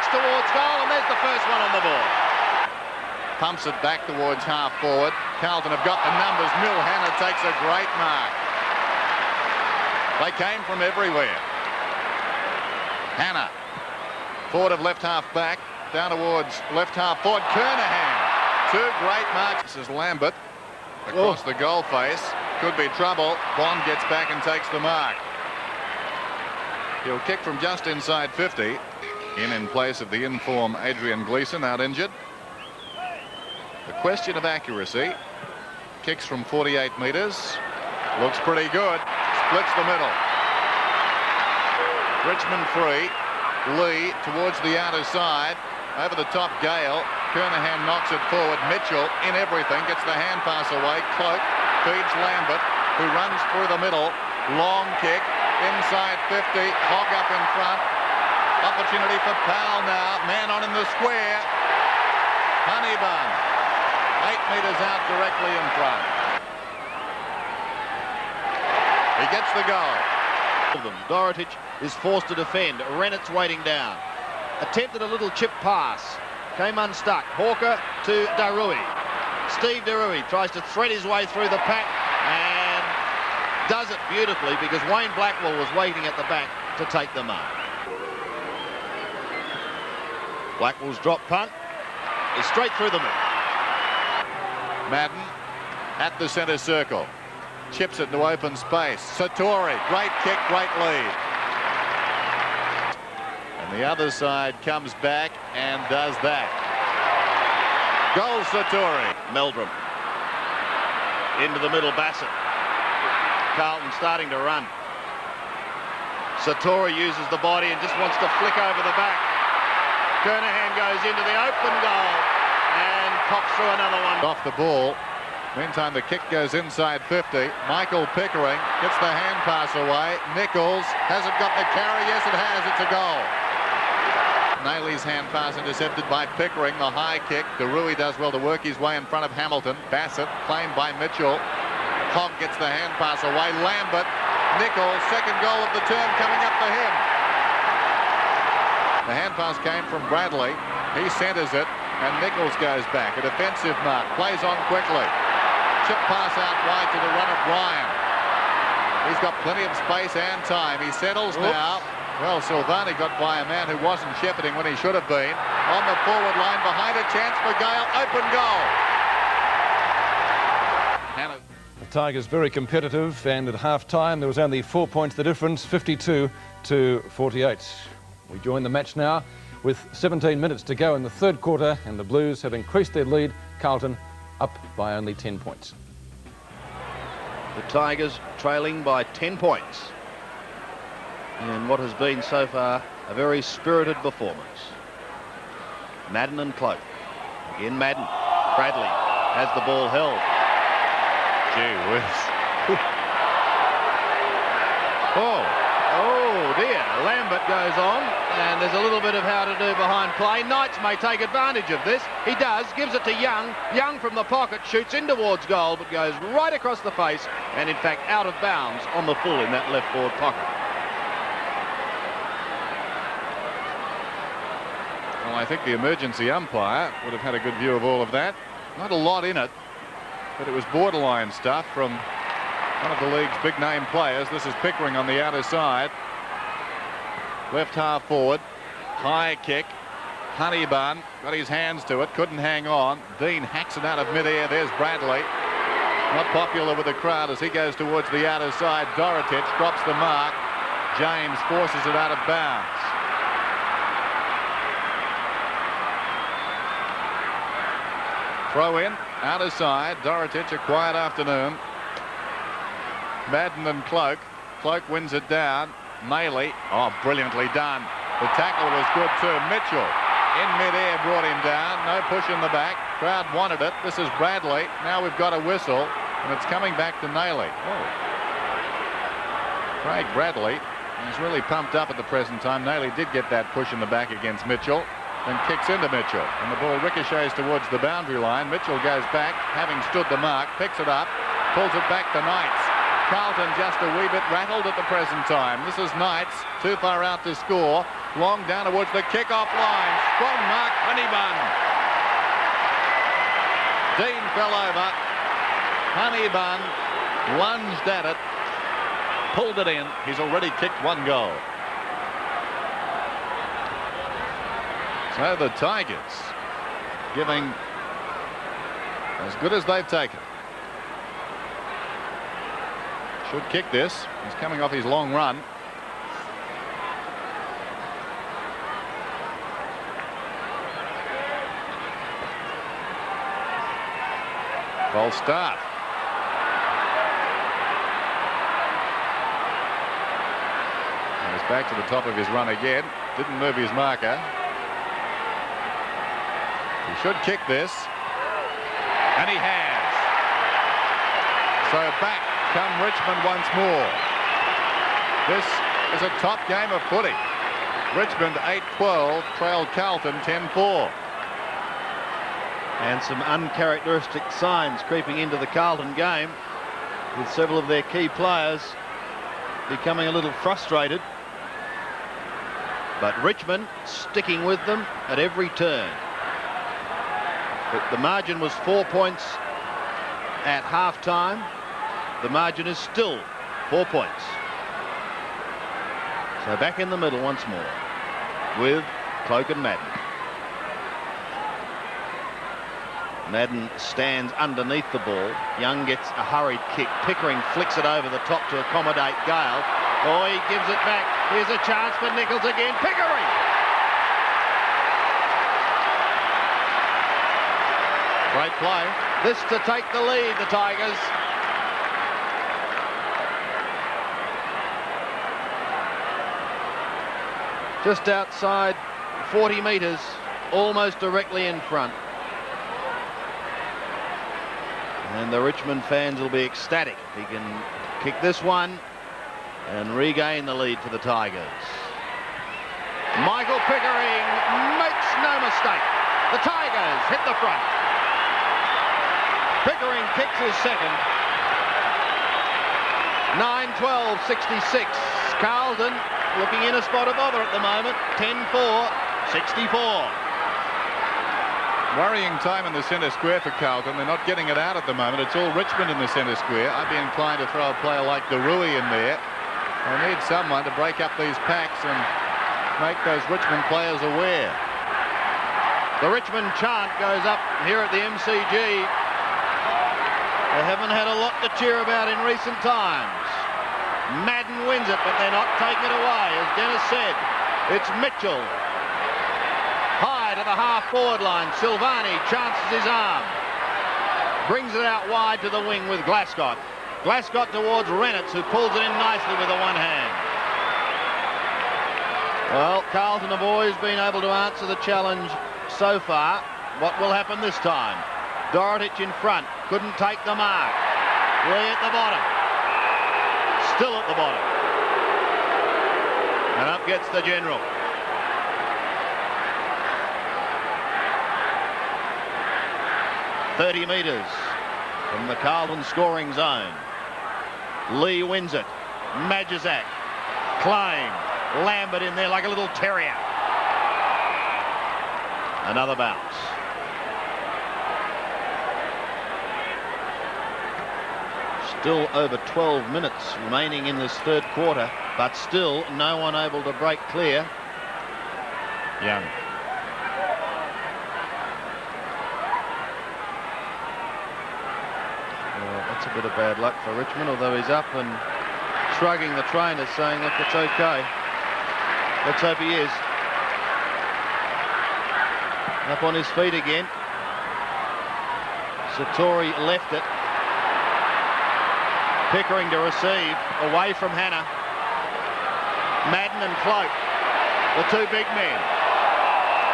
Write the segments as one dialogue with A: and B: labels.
A: kicks towards goal, and there's the first one on the board.
B: Pumps it back towards half forward. Carlton have got the numbers. Hannah takes a great mark. They came from everywhere. Hannah, forward of left half back, down towards left half forward. Kernahan, two great marks. This is Lambert across the goal face. Could be trouble. Bond gets back and takes the mark. He'll kick from just inside 50. In place of the in-form Adrian Gleeson, out injured. The question of accuracy. Kicks from 48 metres. Looks pretty good. Splits the middle. Richmond free. Lee towards the outer side. Over the top, Gale. Kernahan knocks it forward. Mitchell in everything. Gets the hand pass away. Cloke feeds Lambert, who runs through the middle. Long kick. Inside 50. Hogg up in front. Opportunity for Powell now. Man on in the square. Honeybun. 8 metres out directly in front. He gets the goal.
A: Dorotic is forced to defend. Rennett's waiting down. Attempted a little chip pass. Came unstuck. Hawker to Darui. Steve Darui tries to thread his way through the pack and does it beautifully because Wayne Blackwell was waiting at the back to take the mark. Blackwell's drop punt is straight through the middle.
B: Madden at the centre circle. Chips it into open space. Satori, great kick, great lead. And the other side comes back and does that. Goal Satori.
A: Meldrum. Into the middle, Bassett. Carlton starting to run. Satori uses the body and just wants to flick over the back. Kernahan goes into the open goal and pops through another one.
B: Off the ball. Meantime, the kick goes inside 50. Michael Pickering gets the hand pass away. Nichols hasn't got the carry. Yes, it has. It's a goal. Nailey's hand pass intercepted by Pickering. The high kick. Darui does well to work his way in front of Hamilton. Bassett claimed by Mitchell. Hogg gets the hand pass away. Lambert. Nichols, second goal of the term coming up for him. The hand pass came from Bradley. He centres it, and Nichols goes back. A defensive mark. Plays on quickly. Chip pass out wide to the run of Ryan. He's got plenty of space and time. He settles now. Well, Silvani got by a man who wasn't shepherding when he should have been. On the forward line, behind a chance for Gale. Open goal. Hannah.
C: The Tigers very competitive, and at half-time there was only 4 points the difference, 52 to 48. We join the match now with 17 minutes to go in the third quarter, and the Blues have increased their lead. Carlton up by only 10 points.
A: The Tigers trailing by 10 points. And what has been so far a very spirited performance. Madden and Cloke. Again Madden. Bradley has the ball held.
B: Gee whiz.
A: Oh dear. Lambert goes on, and there's a little bit of how to do behind play. Knights may take advantage of this. He does, gives it to Young. Young from the pocket shoots in towards goal, but goes right across the face, and in fact out of bounds on the full in that left forward pocket.
B: Well, I think the emergency umpire would have had a good view of all of that. Not a lot in it, but it was borderline stuff from one of the league's big name players. This is Pickering on the outer side. Left half forward. High kick. Honeybun got his hands to it. Couldn't hang on. Dean hacks it out of midair. There's Bradley. Not popular with the crowd as he goes towards the outer side. Dorotic drops the mark. James forces it out of bounds. Throw in. Outer side. Dorotic, a quiet afternoon. Madden and Cloke. Cloke wins it down. Maley, brilliantly done. The tackle was good too. Mitchell in midair brought him down. No push in the back. Crowd wanted it. This is Bradley. Now we've got a whistle, and it's coming back to Nailey. Craig Bradley is really pumped up at the present time. Nailey did get that push in the back against Mitchell, then kicks into Mitchell, and the ball ricochets towards the boundary line. Mitchell goes back, having stood the mark, picks it up, pulls it back to Knights. Carlton just a wee bit rattled at the present time. This is Knights, too far out to score. Long down towards the kick-off line. from Mark Honeybun. Dean fell over. Honeybun lunged at it, pulled it in. He's already kicked 1 goal. So the Tigers giving as good as they've taken. Should kick this. He's coming off his long run. False start. And he's back to the top of his run again. Didn't move his marker. He should kick this. And he has. So back come Richmond once more. This is a top game of footy. Richmond 8-12 trailed Carlton 10-4.
A: And some uncharacteristic signs creeping into the Carlton game, with several of their key players becoming a little frustrated. But Richmond sticking with them at every turn. But the margin was 4 points at half-time. The margin is still 4 points. So back in the middle once more with Cloke and Madden. Madden stands underneath the ball. Young gets a hurried kick. Pickering flicks it over the top to accommodate Gale. Oh, he gives it back. Here's a chance for Nichols again. Pickering!
B: Great play.
A: This to take the lead, the Tigers. Just outside 40 metres, almost directly in front. And the Richmond fans will be ecstatic if he can kick this one and regain the lead for the Tigers. Michael Pickering makes no mistake. The Tigers hit the front. Pickering kicks his second. 9-12-66. Carlton looking in a spot of bother at the moment. 10-4-64.
B: Worrying time in the centre square for Carlton. They're not getting it out at the moment. It's all Richmond in the centre square. I'd be inclined to throw a player like Darui in there. They need someone to break up these packs and make those Richmond players aware.
A: The Richmond chant goes up here at the MCG. They haven't had a lot to cheer about in recent times. Madden wins it, but they're not taking it away. As Dennis said, it's Mitchell. High to the half-forward line. Silvani chances his arm. Brings it out wide to the wing with Glascott. Glascott towards Reynolds, who pulls it in nicely with the one hand. Well, Carlton have always been able to answer the challenge so far. What will happen this time? Dorotich in front. Couldn't take the mark. Lee at the bottom. Still at the bottom. And up gets the general. .30 metres from the Carlton scoring zone. Lee wins it. Majizak. Claim. Lambert in there like a little terrier. Another bounce. Still over 12 minutes remaining in this third quarter, but still no one able to break clear.
B: Young.
A: Well, that's a bit of bad luck for Richmond, although he's up and shrugging the trainer, saying, look, it's okay. Let's hope he is. Up on his feet again. Satori left it. Pickering to receive, away from Hannah. Madden and Cloke, the two big men.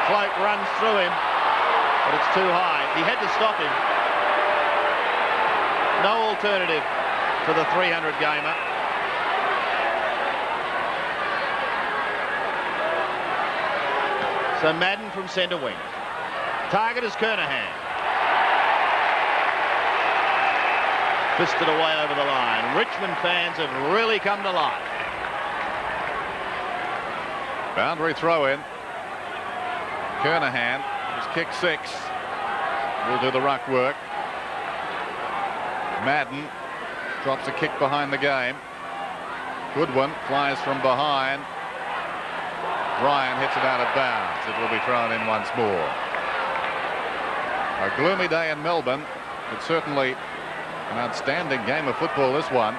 A: Cloke runs through him, but it's too high. He had to stop him. No alternative for the 300 gamer. So Madden from centre wing. Target is Kernahan. Fisted away over the line. Richmond fans have really come to life.
B: Boundary throw in. Kernahan, who's kicked 6, will do the ruck work. Madden drops a kick behind the game. Goodwin flies from behind. Ryan hits it out of bounds. It will be thrown in once more. A gloomy day in Melbourne, but certainly an outstanding game of football, this one.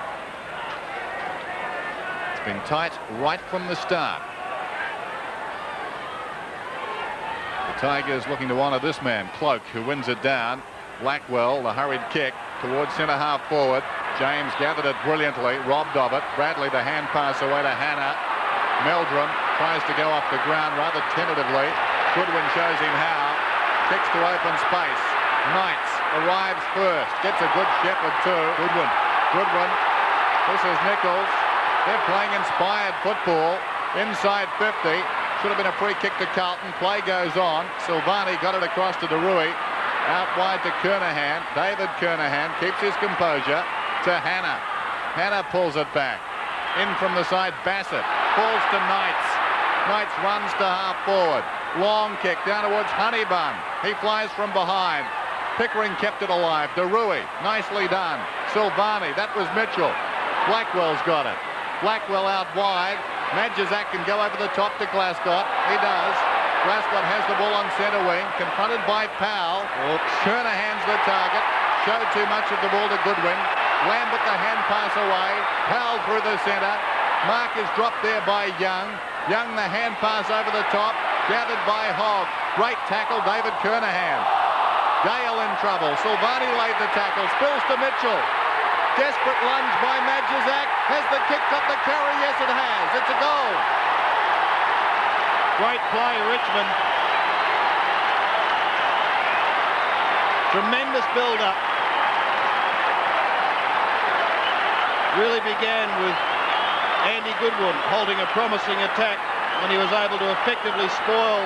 B: It's been tight right from the start. The Tigers looking to honour this man, Cloke, who wins it down. Blackwell, the hurried kick towards centre half forward. James gathered it brilliantly, robbed of it. Bradley, the hand pass away to Hannah. Meldrum tries to go off the ground rather tentatively. Goodwin shows him how. Kicks to open space. Knights arrives first. Gets a good shepherd too. Goodwin. This is Nichols. They're playing inspired football. Inside 50. Should have been a free kick to Carlton. Play goes on. Silvani got it across to DeRui. Out wide to Kernahan. David Kernahan keeps his composure to Hannah. Hannah pulls it back. In from the side, Bassett. Falls to Knights. Knights runs to half forward. Long kick down towards Honeybun. He flies from behind. Pickering kept it alive. DeRui, nicely done. Silvani, that was Mitchell. Blackwell's got it. Blackwell out wide. Majizak can go over the top to Glasgow. He does. Glasgow has the ball on centre wing, confronted by Powell. Kernahan's the target. Showed too much of the ball to Goodwin. Lambert the hand pass away. Powell through the centre. Mark is dropped there by Young. Young the hand pass over the top. Gathered by Hogg. Great tackle, David Kernahan. Gale in trouble. Silvani laid the tackle. Spills to Mitchell. Desperate lunge by Majizak. Has the kick got the carry? Yes, it has. It's a goal.
A: Great play, Richmond. Tremendous build-up. Really began with Andy Goodwin holding a promising attack when he was able to effectively spoil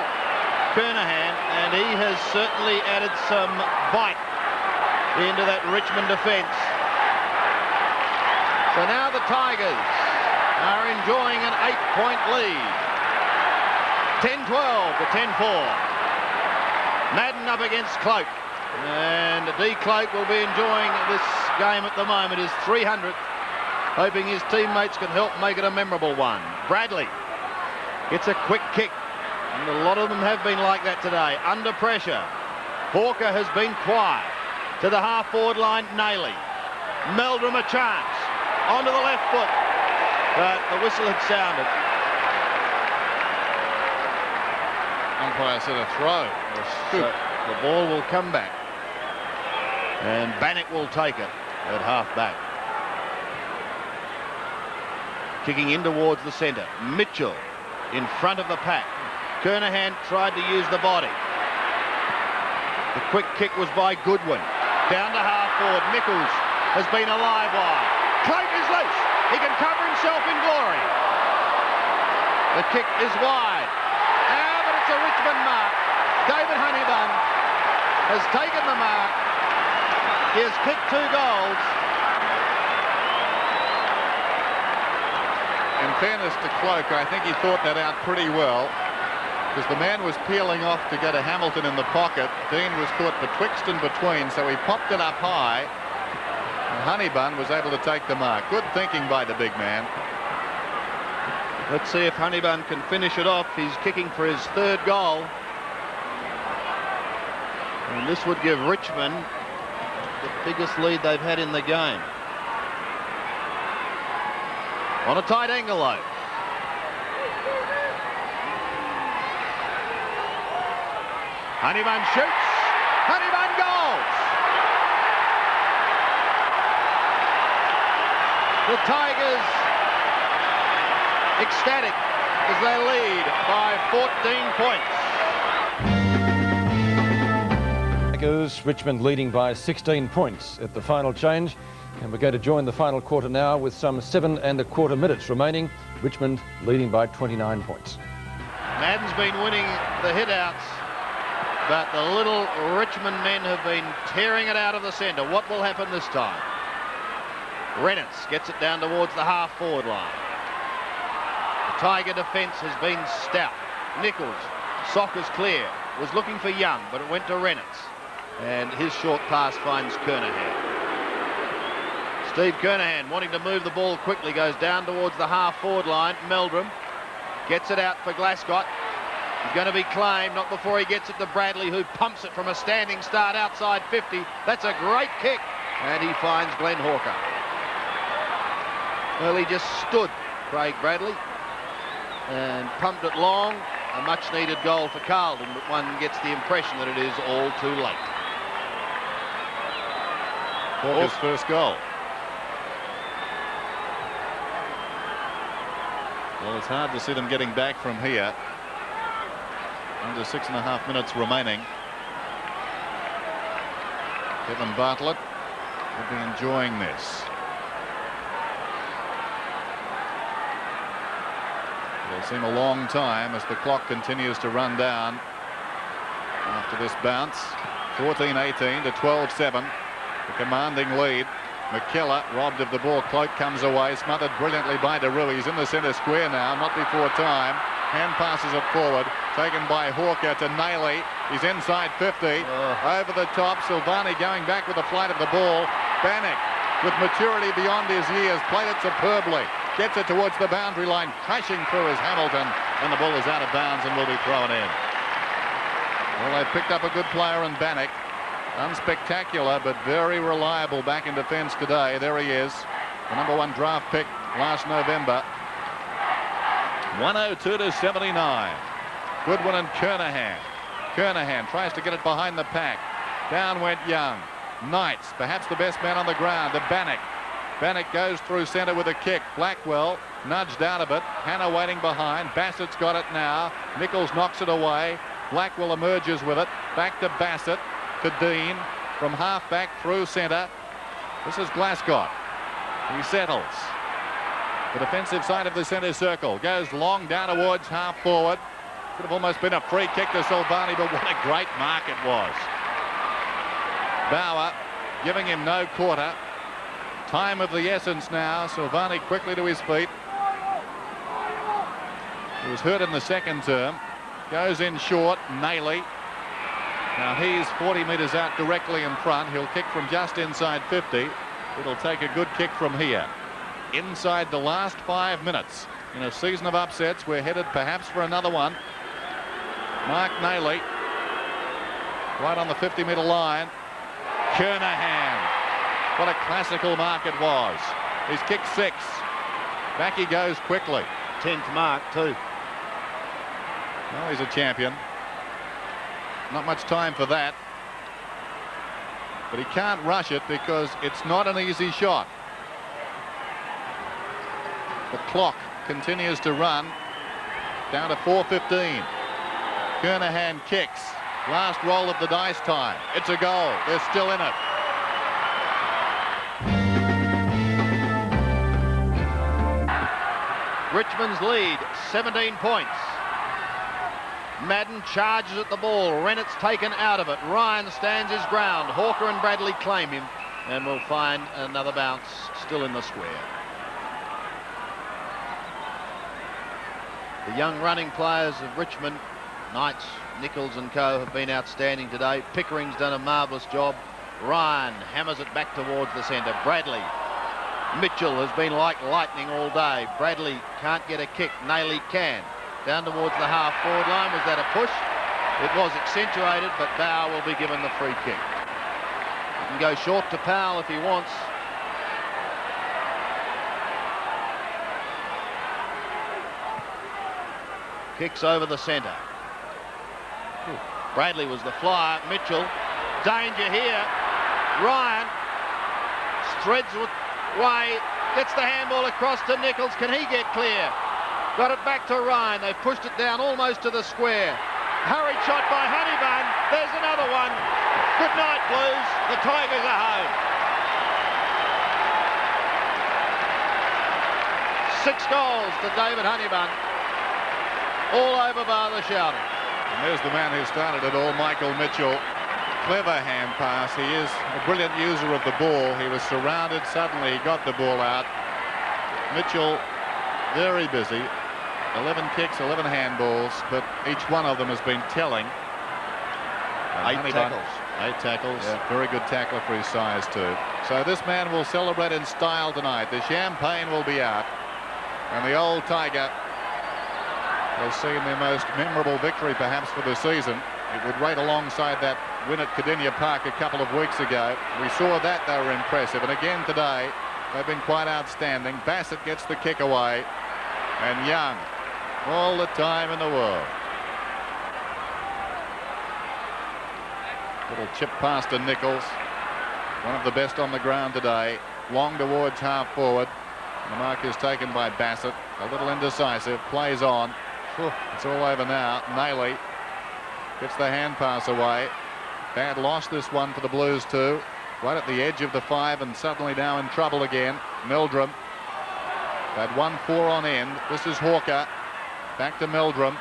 A: Kernahan, and he has certainly added some bite into that Richmond defence. So now the Tigers are enjoying an 8-point lead. 10-12 to 10-4. Madden up against Cloke. And D. Cloke will be enjoying this game at the moment, his 300th, hoping his teammates can help make it a memorable one. Bradley gets a quick kick, and a lot of them have been like that today. Under pressure. Hawker has been quiet. To the half-forward line, Nailey. Meldrum a chance. Onto the left foot. But the whistle had sounded.
B: Umpire said a throw, or a scoop.
A: So the ball will come back. And Bannock will take it at half-back. Kicking in towards the centre. Mitchell in front of the pack. Kernahan tried to use the body. The quick kick was by Goodwin. Down to half-forward. Nichols has been alive wide. Cloke is loose. He can cover himself in glory. The kick is wide. But it's a Richmond mark. David Honeybun has taken the mark. He has kicked 2 goals.
B: In fairness to Cloke, I think he thought that out pretty well, because the man was peeling off to go to Hamilton in the pocket. Dean was caught betwixt and between, so he popped it up high. And Honeybun was able to take the mark. Good thinking by the big man.
A: Let's see if Honeybun can finish it off. He's kicking for his 3rd goal. And this would give Richmond the biggest lead they've had in the game. On a tight angle, though. Honeybun shoots. Honeybun goals. The Tigers ecstatic as they lead by 14 points.
C: Tigers, Richmond leading by 16 points at the final change. And we're going to join the final quarter now with some 7 1/4 minutes remaining. Richmond leading by 29 points.
A: Madden's been winning the hit-outs, but the little Richmond men have been tearing it out of the centre. What will happen this time? Reynolds gets it down towards the half-forward line. The Tiger defence has been stout. Nichols, Soccer's clear. was looking for Young, but it went to Reynolds. And his short pass finds Kernahan. Steve Kernahan, wanting to move the ball quickly, goes down towards the half-forward line. Meldrum gets it out for Glascott. He's going to be claimed, not before he gets it to Bradley, who pumps it from a standing start outside 50. That's a great kick. And he finds Glenn Hawker. Well, he just stood, Craig Bradley, and pumped it long. A much-needed goal for Carlton, but one gets the impression that it is all too late.
B: Hawker's first goal. Well, it's hard to see them getting back from here. Under 6.5 minutes remaining. Kevin Bartlett will be enjoying this. It'll seem a long time as the clock continues to run down after this bounce. 14-18 to 12-7. The commanding lead. McKellar robbed of the ball. Cloke comes away, smothered brilliantly by DeRue. He's in the centre square now, not before time. Hand passes it forward, taken by Hawker to Nailey. He's inside 50. Over the top, Silvani going back with the flight of the ball. Bannock, with maturity beyond his years, played it superbly. Gets it towards the boundary line, crashing through is Hamilton, and the ball is out of bounds and will be thrown in. Well, they've picked up a good player in Bannock. Unspectacular, but very reliable back in defence today. There he is, the #1 draft pick last November. 102 to 79. Goodwin and Kernahan. Kernahan tries to get it behind the pack. Down went Young. Knights, perhaps the best man on the ground, to Bannock. Bannock goes through centre with a kick. Blackwell nudged out of it. Hannah waiting behind. Bassett's got it now. Nichols knocks it away. Blackwell emerges with it. Back to Bassett. To Dean. From half-back through centre. This is Glascott. He settles. The defensive side of the centre circle. Goes long down towards half-forward. Could have almost been a free kick to Silvani, but what a great mark it was. Bauer giving him no quarter. Time of the essence now. Silvani quickly to his feet. He was hurt in the second term. Goes in short. Nailey. Now he's 40 metres out directly in front. He'll kick from just inside 50. It'll take a good kick from here. Inside the last 5 minutes. In a season of upsets, we're headed perhaps for another one. Mark Nailey. Right on the 50-metre line. Kernahan. What a classical mark it was. He's kicked 6. Back he goes quickly.
A: 10th mark too.
B: Well, he's a champion. Not much time for that. But he can't rush it because it's not an easy shot. The clock continues to run. Down to 4:15. Kernahan kicks. Last roll of the dice time. It's a goal. They're still in it.
A: Richmond's lead, 17 points. Madden charges at the ball. Rennett's taken out of it. Ryan stands his ground. Hawker and Bradley claim him, and we'll find another bounce still in the square. The young running players of Richmond, Knights, Nichols and co, have been outstanding today. Pickering's done a marvellous job. Ryan hammers it back towards the centre. Bradley. Mitchell has been like lightning all day. Bradley can't get a kick. Nailey can. Down towards the half-forward line. Was that a push? It was accentuated, but Bauer will be given the free kick. He can go short to Powell if he wants. Kicks over the centre. Bradley was the flyer. Mitchell. Danger here. Ryan threads way. Gets the handball across to Nichols. Can he get clear? Got it back to Ryan. They've pushed it down almost to the square. Hurried shot by Honeybun. There's another one. Good night, Blues. The Tigers are home. 6 goals to David Honeybun. All over bar the shouting.
B: And there's the man who started it all, Michael Mitchell. Clever hand pass. He is a brilliant user of the ball. He was surrounded. Suddenly he got the ball out. Mitchell very busy. 11 kicks, 11 handballs, but each one of them has been telling.
A: 8 tackles.
B: 8 tackles. Yeah, very good tackler for his size too. So this man will celebrate in style tonight. The champagne will be out, and the old Tiger has seen their most memorable victory perhaps for the season. It would rate alongside that win at Cardinia Park a couple of weeks ago. We saw that they were impressive, and again today they've been quite outstanding. Bassett gets the kick away, and Young, all the time in the world. Little chip pass to Nichols, one of the best on the ground today. Long towards half forward. The mark is taken by Bassett. A little indecisive. Plays on. It's all over now. Nayley gets the hand pass away. Bad loss this one for the Blues too. Right at the edge of the 5 and suddenly now in trouble again. Meldrum. They'd won 4 on end. This is Hawker. Back to Meldrum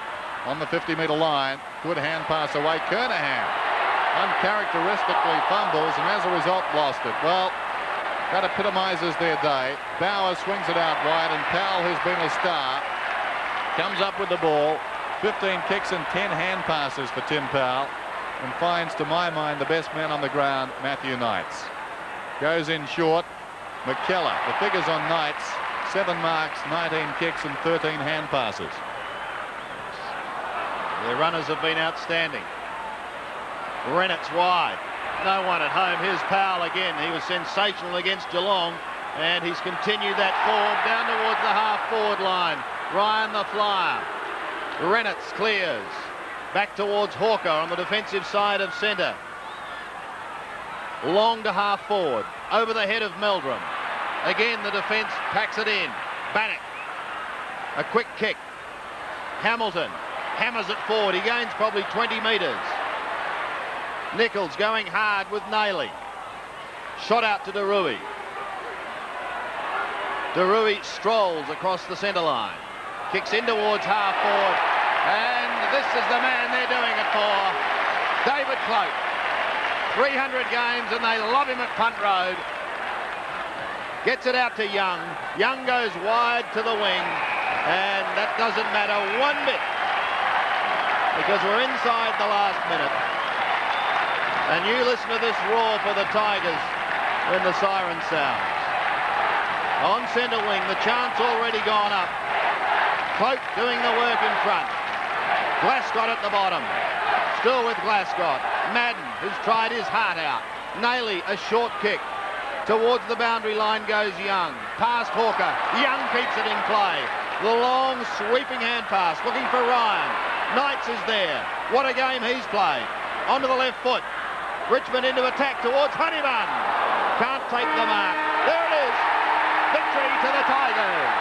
B: on the 50-metre line. Good hand pass away. Kernahan uncharacteristically fumbles and as a result lost it. Well, that epitomizes their day. Bauer swings it out wide, and Powell, who's been a star, comes up with the ball. 15 kicks and 10 hand passes for Tim Powell, and finds, to my mind, the best man on the ground, Matthew Knights. Goes in short. McKellar, the figures on Knights: 7 marks, 19 kicks and 13 hand passes.
A: Their runners have been outstanding. Rennett's wide. No one at home. Here's Powell again. He was sensational against Geelong, and he's continued that form down towards the half-forward line. Ryan the flyer. Rennett's clears. Back towards Hawker on the defensive side of centre. Long to half-forward. Over the head of Meldrum. Again, the defence packs it in. Bannock. A quick kick. Hamilton hammers it forward. He gains probably 20 metres. Nichols going hard with Nayley. Shot out to Derui. Derui strolls across the centre line. Kicks in towards half forward. And this is the man they're doing it for. David Cloke. 300 games and they love him at punt road. Gets it out to Young. Young goes wide to the wing. And that doesn't matter one bit, because we're inside the last minute. And you listen to this roar for the Tigers when the siren sounds. On centre wing, the chance already gone up. Cloke doing the work in front. Glascott at the bottom. Still with Glascott. Madden, who's tried his heart out. Nayley, a short kick. Towards the boundary line goes Young. Past Hawker. Young keeps it in play. The long sweeping hand pass, looking for Ryan. Knights is there. What a game he's played. Onto the left foot. Richmond into attack towards Honeyman. Can't take the mark. There it is. Victory to the Tigers.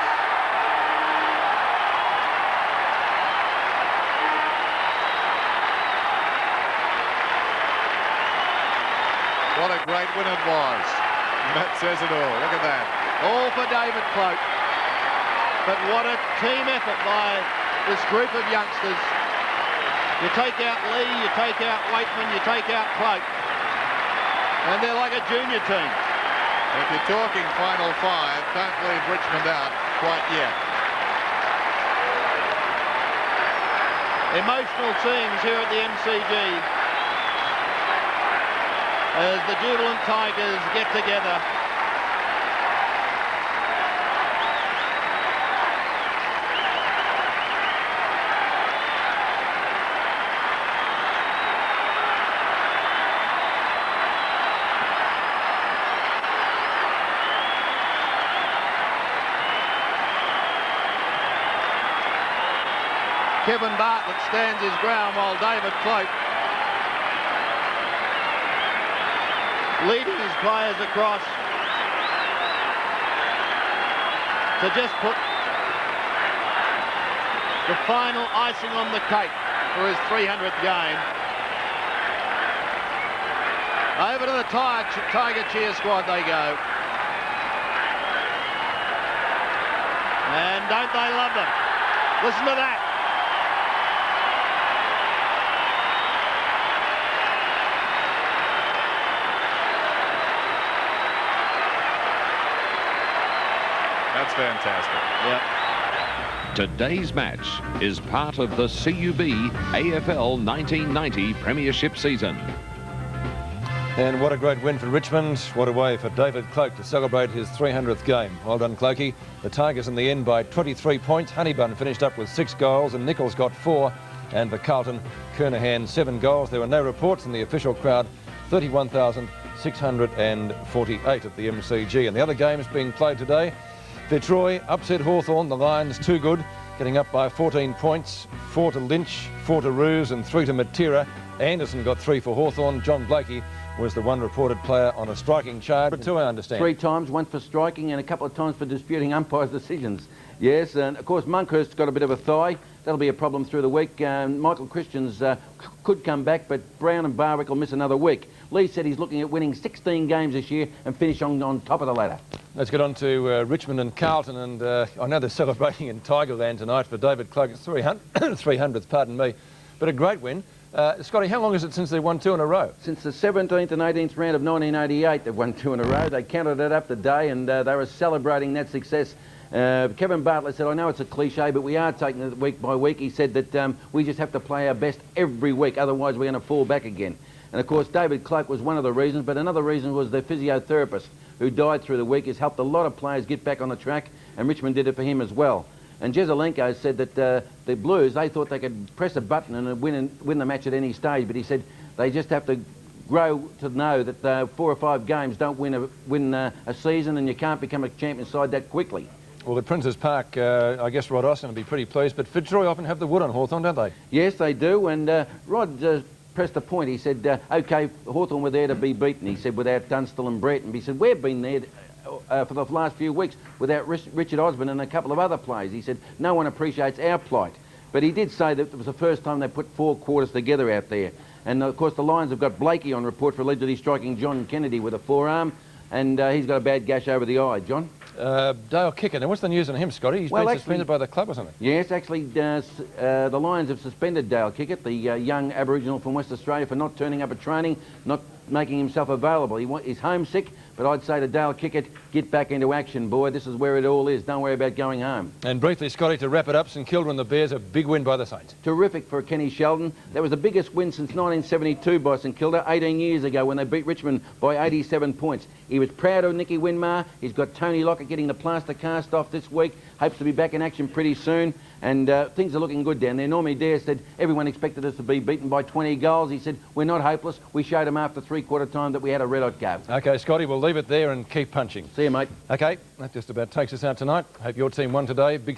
B: What a great win it was. That says it all. Look at that.
A: All for David Cloke. But what a team effort by this group of youngsters. You take out Lee, you take out Waitman, you take out Cloke. And they're like a junior team.
B: If you're talking final 5, don't leave Richmond out quite yet.
A: Emotional scenes here at the MCG as the jubilant Tigers get together. Kevin Bartlett stands his ground while David Cloke leading his players across to just put the final icing on the cake for his 300th game. Over to the Tiger cheer squad they go. And don't they love them? Listen to that.
B: That's fantastic.
A: Yep.
D: Today's match is part of the CUB AFL 1990 Premiership season.
C: And what a great win for Richmond. What a way for David Cloke to celebrate his 300th game. Well done, Clokey. The Tigers in the end by 23 points. Honeybun finished up with 6 goals and Nichols got 4. And for Carlton, Kernahan 7 goals. There were no reports in the official crowd. 31,648 at the MCG. And the other games being played today. Fitzroy upset Hawthorn. The Lions too good, getting up by 14 points. 4 to Lynch, 4 to Roos and 3 to Matera. Anderson got 3 for Hawthorn. John Blakey was the one reported player on a striking charge. But 2, I understand.
E: 3 times, 1 for striking and a couple of times for disputing umpires' decisions. Yes, and of course Monkhurst's got a bit of a thigh. That'll be a problem through the week. Michael Christians could come back, but Brown and Barwick will miss another week. Lee said he's looking at winning 16 games this year and finish on top of the ladder. Let's get on to Richmond and Carlton, and I know they're celebrating in Tigerland tonight for David Cloke's 300th, pardon me, but a great win. Scotty, how long is it since they won 2 in a row? Since the 17th and 18th round of 1988, they've won 2 in a row. They counted it up today, and they were celebrating that success. Kevin Bartlett said, I know it's a cliche, but we are taking it week by week. He said that we just have to play our best every week, otherwise we're going to fall back again. And of course, David Cloke was one of the reasons, but another reason was the physiotherapist who died through the week has helped a lot of players get back on the track, and Richmond did it for him as well. And Jezelenko said that the Blues, they thought they could press a button and win the match at any stage, but he said they just have to grow to know that 4 or 5 games don't win a season, and you can't become a champion side that quickly. Well, at Princes Park, I guess Rod Austin will be pretty pleased, but Fitzroy often have the wood on Hawthorn, don't they? Yes, they do, and Rod pressed the point. He said, OK, Hawthorn were there to be beaten, he said, without Dunstall and Breton. He said, we've been there for the last few weeks without Richard Osborne and a couple of other players. He said, no one appreciates our plight. But he did say that it was the first time they put 4 quarters together out there. And of course, the Lions have got Blakey on report for allegedly striking John Kennedy with a forearm, and he's got a bad gash over the eye. John? Dale Kicker. Now, what's the news on him, Scotty? He's been suspended by the club or something? Yes, actually, the Lions have suspended Dale Kickett, the young Aboriginal from West Australia, for not turning up at training, not making himself available. He's homesick, but I'd say to Dale Kickett, get back into action, boy. This is where it all is. Don't worry about going home. And briefly, Scotty, to wrap it up, St Kilda and the Bears, a big win by the Saints. Terrific for Kenny Sheldon. That was the biggest win since 1972 by St Kilda, 18 years ago when they beat Richmond by 87 points. He was proud of Nicky Winmar. He's got Tony Lockett getting the plaster cast off this week. Hopes to be back in action pretty soon. And things are looking good down there. Normie Dare said everyone expected us to be beaten by 20 goals. He said, we're not hopeless. We showed them after 3/4 time that we had a red-hot go. OK, Scotty, we'll leave it there and keep punching. See you, mate. OK, that just about takes us out tonight. Hope your team won today. Big